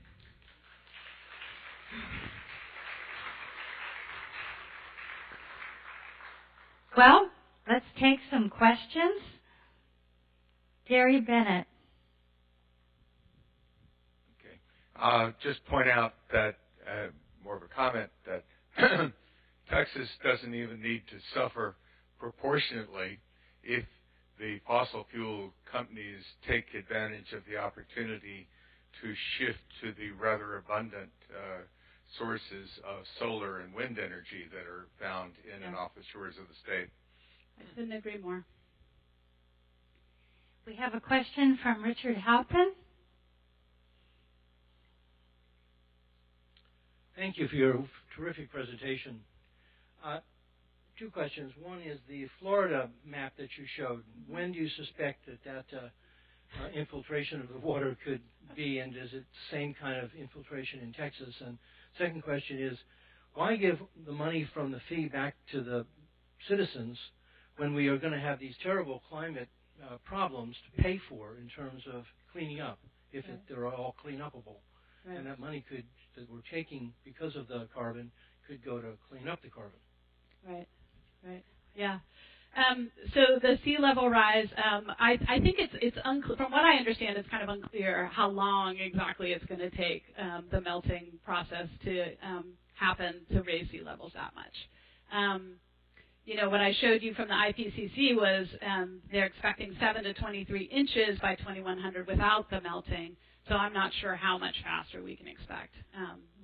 Well, let's take some questions. Gary Bennett. Okay. Just point out that, more of a comment, that Texas doesn't even need to suffer proportionately if the fossil fuel companies take advantage of the opportunity to shift to the rather abundant sources of solar and wind energy that are found in and off the shores of the state. I couldn't agree more. We have a question from Richard Halpin. Thank you for your terrific presentation. 2 questions. One is the Florida map that you showed. When do you suspect that infiltration of the water could be, and is it the same kind of infiltration in Texas? And second question is, why give the money from the fee back to the citizens when we are going to have these terrible climate problems to pay for in terms of cleaning up, if they're all clean-upable? Right. And that money that we're taking because of the carbon could go to clean up the carbon. Right. Yeah. So the sea level rise, I think it's unclear. From what I understand, it's kind of unclear how long exactly it's going to take the melting process to happen to raise sea levels that much. What I showed you from the IPCC was they're expecting 7 to 23 inches by 2100 without the melting. So I'm not sure how much faster we can expect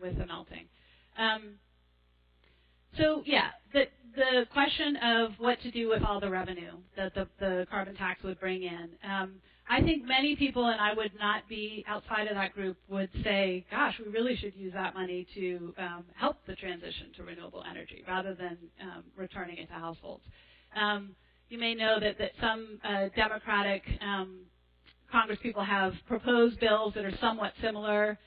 with the melting. So yeah, the the question of what to do with all the revenue that the carbon tax would bring in. I think many people, and I would not be outside of that group, would say, gosh, we really should use that money to help the transition to renewable energy rather than returning it to households. You may know that some Democratic Congresspeople have proposed bills that are somewhat similar.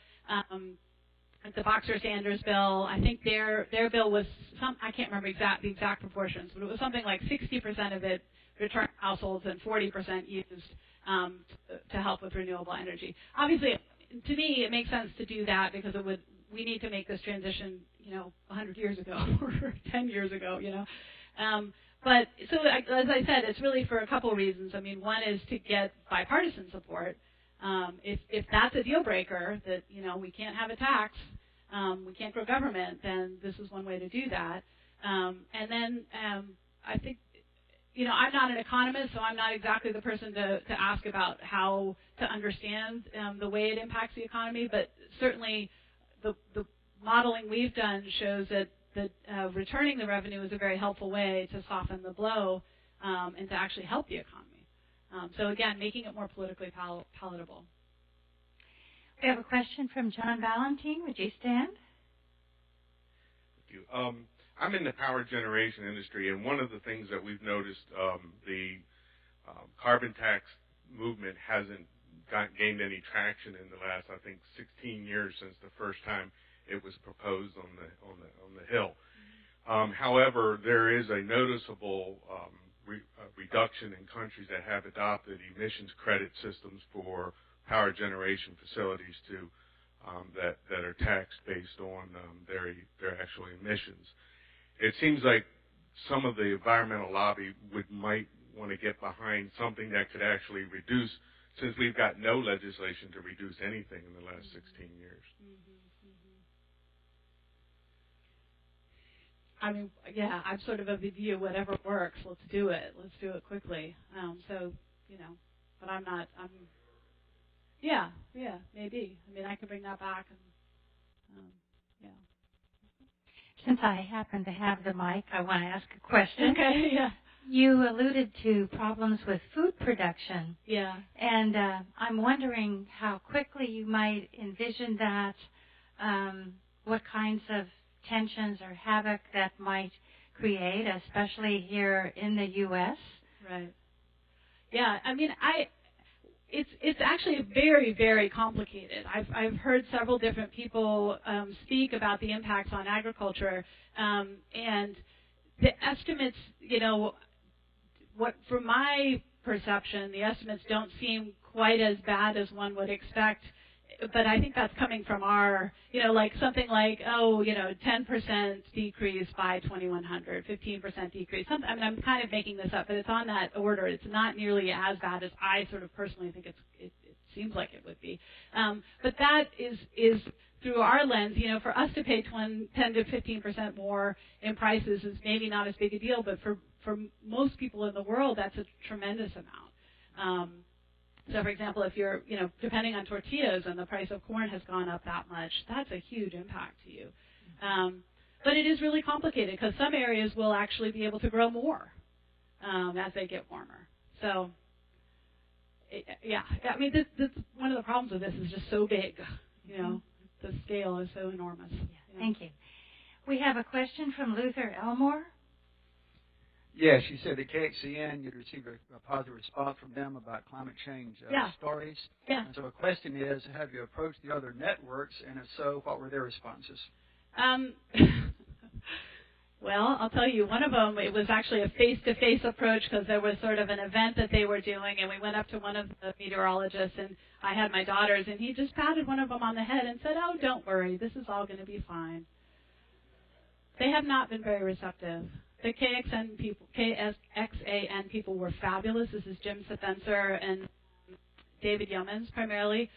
Like the Boxer-Sanders bill, I think their bill was I can't remember the exact proportions, but it was something like 60% of it returned to households and 40% used to help with renewable energy. Obviously, to me, it makes sense to do that because we need to make this transition, 100 years ago or 10 years ago, But so, as I said, it's really for a couple of reasons. I mean, one is to get bipartisan support. If that's a deal breaker, that we can't have a tax, we can't grow government, then this is one way to do that. And then I think, I'm not an economist, so I'm not exactly the person to ask about how to understand the way it impacts the economy. But certainly, the modeling we've done shows that returning the revenue is a very helpful way to soften the blow and to actually help the economy. So again, making it more politically palatable. We have a question from John Valentine. Would you stand? Thank you. I'm in the power generation industry, and one of the things that we've noticed, the carbon tax movement hasn't gained any traction in the last, I think, 16 years since the first time it was proposed on the Hill. However, there is a noticeable reduction in countries that have adopted emissions credit systems for power generation facilities that are taxed based on their actual emissions. It seems like some of the environmental lobby might want to get behind something that could actually reduce, since we've got no legislation to reduce anything in the last 16 years. I mean, yeah, I'm sort of the view, whatever works, let's do it. Let's do it quickly. But yeah, maybe. I mean, I could bring that back and, yeah. Since I happen to have the mic, I want to ask a question. Okay, yeah. You alluded to problems with food production. Yeah. And I'm wondering how quickly you might envision that, what kinds of tensions or havoc that might create, especially here in the U.S. Right. Yeah, I mean, it's actually very, very complicated. I've heard several different people speak about the impacts on agriculture, and the estimates, from my perception, the estimates don't seem quite as bad as one would expect. But I think that's coming from our, like something like, 10% decrease by 2100, 15% decrease. I mean, I'm kind of making this up, but it's on that order. It's not nearly as bad as I sort of personally think it seems like it would be. But that is through our lens, for us to pay 10 to 15% more in prices is maybe not as big a deal, but for most people in the world, that's a tremendous amount. So, for example, if you're, depending on tortillas and the price of corn has gone up that much, that's a huge impact to you. But it is really complicated because some areas will actually be able to grow more as they get warmer. So, I mean, this one of the problems with this is just so big. The scale is so enormous. Yeah, thank you. We have a question from Luther Elmore. Yes, you said at KXCN you'd received a positive response from them about climate change stories. Yeah. And so a question is, have you approached the other networks, and if so, what were their responses? Well, I'll tell you, one of them, it was actually a face-to-face approach because there was sort of an event that they were doing, and we went up to one of the meteorologists, and I had my daughters, and he just patted one of them on the head and said, "Oh, don't worry, this is all going to be fine." They have not been very receptive. The KXAN people were fabulous. This is Jim Spencer and David Yeomans primarily.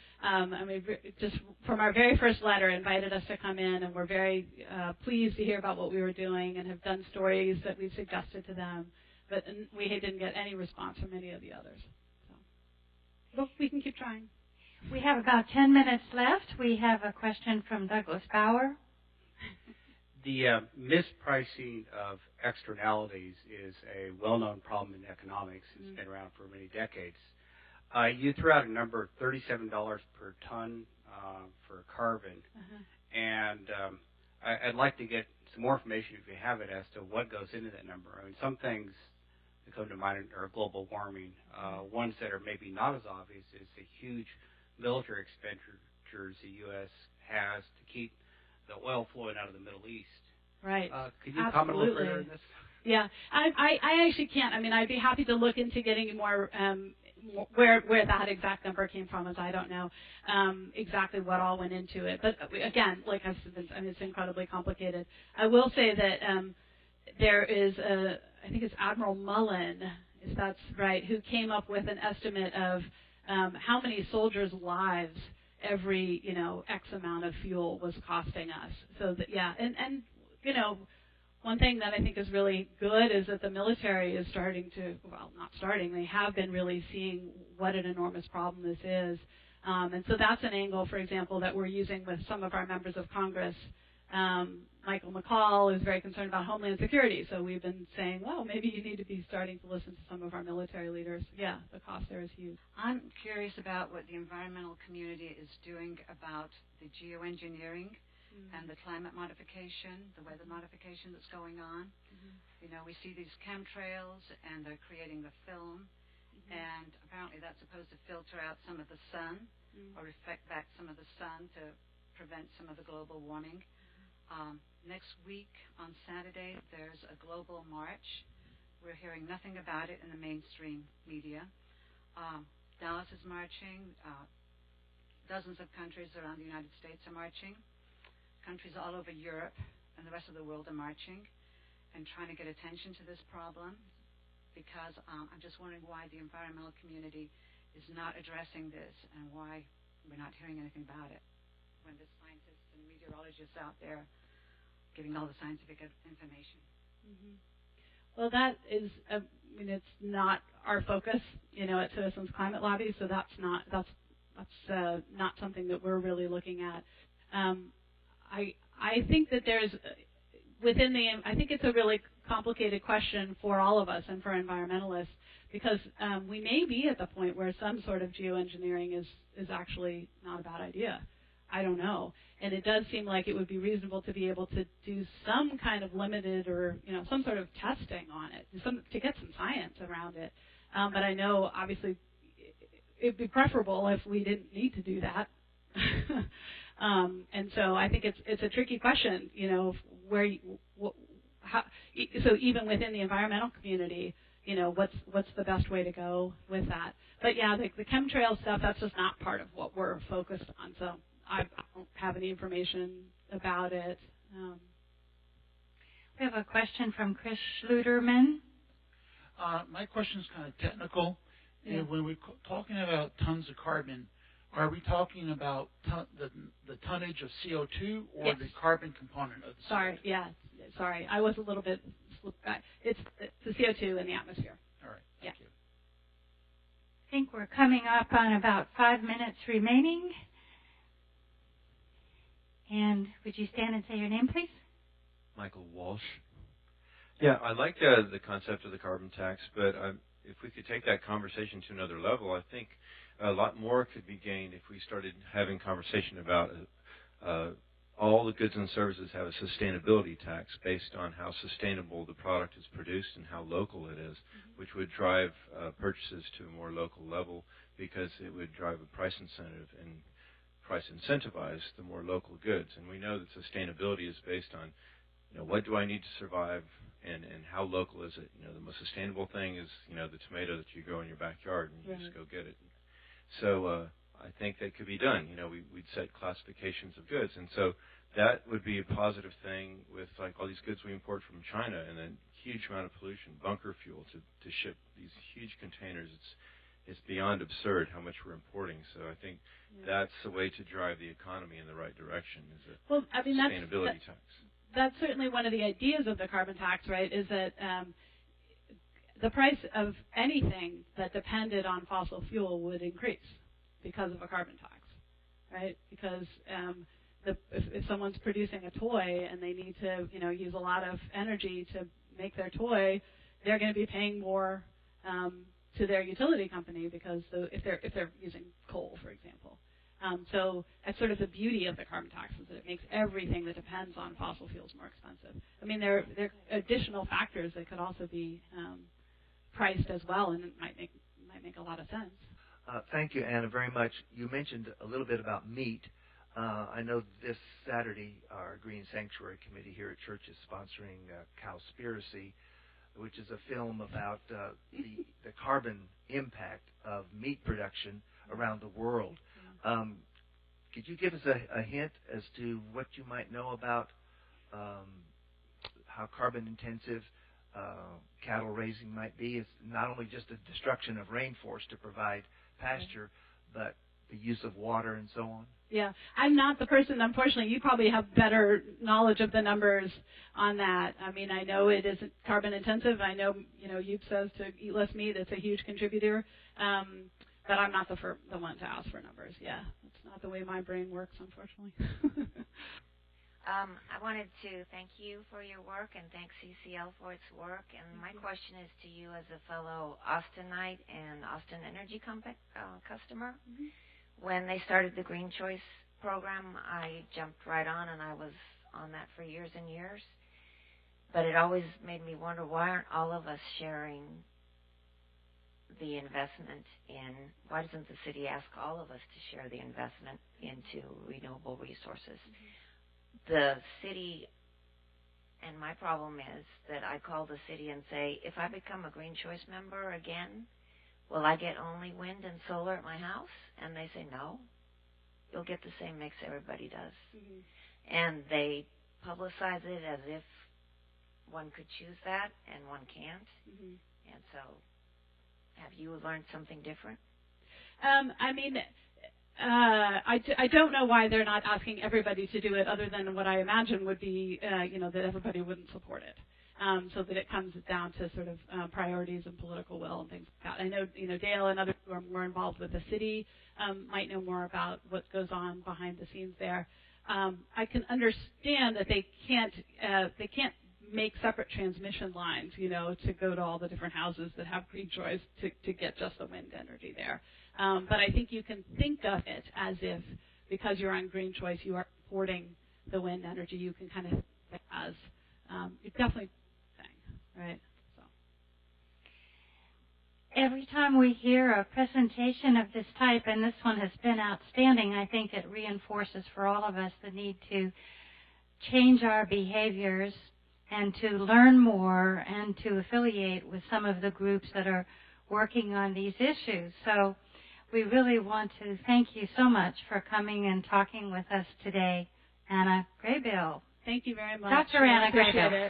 Just from our very first letter, invited us to come in, and we're very pleased to hear about what we were doing and have done stories that we've suggested to them. But we didn't get any response from any of the others. But we can keep trying. We have about 10 minutes left. We have a question from Douglas Bauer. The mispricing of externalities is a well-known problem in economics. It's been around for many decades. You threw out a number, $37 per ton for carbon, and I'd like to get some more information, if you have it, as to what goes into that number. I mean, some things that come to mind are global warming. Ones that are maybe not as obvious is the huge military expenditures the U.S. has to keep the oil flowing out of the Middle East. Right. Could you comment a little further on this? Yeah, I actually can't. I mean, I'd be happy to look into getting more where that exact number came from, as I don't know exactly what all went into it. But again, like I've said, I mean, it's incredibly complicated. I will say that there is I think it's Admiral Mullen, if that's right, who came up with an estimate of how many soldiers' lives every, X amount of fuel was costing us. So that, yeah, and one thing that I think is really good is that the military is starting to, well, not starting, they have been really seeing what an enormous problem this is. And so that's an angle, for example, that we're using with some of our members of Congress. Michael McCall is very concerned about Homeland Security, so we've been saying, well, maybe you need to be starting to listen to some of our military leaders. Yeah, the cost there is huge. I'm curious about what the environmental community is doing about the geoengineering and the climate modification, the weather modification that's going on. We see these chemtrails, and they're creating the film, and apparently that's supposed to filter out some of the sun or reflect back some of the sun to prevent some of the global warming. Next week on Saturday, there's a global march. We're hearing nothing about it in the mainstream media. Dallas is marching. Dozens of countries around the United States are marching. Countries all over Europe and the rest of the world are marching and trying to get attention to this problem, because I'm just wondering why the environmental community is not addressing this and why we're not hearing anything about it when the scientists and meteorologists out there giving all the scientific information. Well, that is, it's not our focus, at Citizens Climate Lobby, so that's not something that we're really looking at. I think that there's I think it's a really complicated question for all of us and for environmentalists, because we may be at the point where some sort of geoengineering is actually not a bad idea. I don't know. And it does seem like it would be reasonable to be able to do some kind of limited or, some sort of testing on it, to get some science around it. But I know, obviously, it'd be preferable if we didn't need to do that. And so I think it's a tricky question, so even within the environmental community, what's the best way to go with that? But yeah, the chemtrail stuff, that's just not part of what we're focused on. So I don't have any information about it. We have a question from Chris Schluterman. My question is kind of technical. Yeah. When we're talking about tons of carbon, are we talking about the tonnage of CO2 or yes. the carbon component of the CO2? Sorry. I was a little bit... It's the CO2 in the atmosphere. All right. Thank you. I think we're coming up on about 5 minutes remaining. And would you stand and say your name, please? Michael Walsh. Yeah, I like the concept of the carbon tax, but if we could take that conversation to another level, I think a lot more could be gained if we started having conversation about all the goods and services have a sustainability tax based on how sustainable the product is produced and how local it is, which would drive purchases to a more local level, because it would drive a price incentive and price incentivize the more local goods. And we know that sustainability is based on, what do I need to survive, and how local is it? The most sustainable thing is, the tomato that you grow in your backyard and you just go get it. So I think that could be done. We'd set classifications of goods, and so that would be a positive thing with like all these goods we import from China, and then huge amount of pollution, bunker fuel to ship these huge containers. It's beyond absurd how much we're importing. So I think that's the way to drive the economy in the right direction, is a sustainability tax. That's certainly one of the ideas of the carbon tax, right, is that the price of anything that depended on fossil fuel would increase because of a carbon tax, right? Because if someone's producing a toy and they need to, use a lot of energy to make their toy, they're going to be paying more to their utility company because if they're using coal, for example. So that's sort of the beauty of the carbon tax is that it makes everything that depends on fossil fuels more expensive. I mean, there are additional factors that could also be priced as well, and it might make a lot of sense. Thank you, Anna, very much. You mentioned a little bit about meat. I know this Saturday our Green Sanctuary Committee here at church is sponsoring Cowspiracy, which is a film about the carbon impact of meat production around the world. Could you give us a hint as to what you might know about how carbon intensive cattle raising might be? It's not only just the destruction of rainforest to provide pasture, but the use of water and so on? Yeah, I'm not the person, unfortunately. You probably have better knowledge of the numbers on that. I mean, I know it isn't carbon intensive. I know, Yoop says to eat less meat. It's a huge contributor. But I'm not the one to ask for numbers. Yeah, it's not the way my brain works, unfortunately. I wanted to thank you for your work and thank CCL for its work. And my question is to you as a fellow Austinite and Austin Energy customer. Mm-hmm. When they started the Green Choice program, I jumped right on, and I was on that for years and years. But it always made me wonder, why aren't all of us sharing the investment why doesn't the city ask all of us to share the investment into renewable resources? Mm-hmm. The city, and my problem is that I call the city and say, if I become a Green Choice member again, will I get only wind and solar at my house? And they say, no, you'll get the same mix everybody does. Mm-hmm. And they publicize it as if one could choose that and one can't. Mm-hmm. And so have you learned something different? I mean, I don't know why they're not asking everybody to do it, other than what I imagine would be, that everybody wouldn't support it. So that it comes down to sort of priorities and political will and things like that. I know, Dale and others who are more involved with the city might know more about what goes on behind the scenes there. I can understand that they can't make separate transmission lines, to go to all the different houses that have Green Choice to get just the wind energy there. But I think you can think of it as if, because you're on Green Choice, you are supporting the wind energy. You can kind of think of it as it's definitely a thing, right? So. Every time we hear a presentation of this type, and this one has been outstanding, I think it reinforces for all of us the need to change our behaviors and to learn more and to affiliate with some of the groups that are working on these issues. So we really want to thank you so much for coming and talking with us today, Anna Graybill. Thank you very much. Dr. Anna Graybill.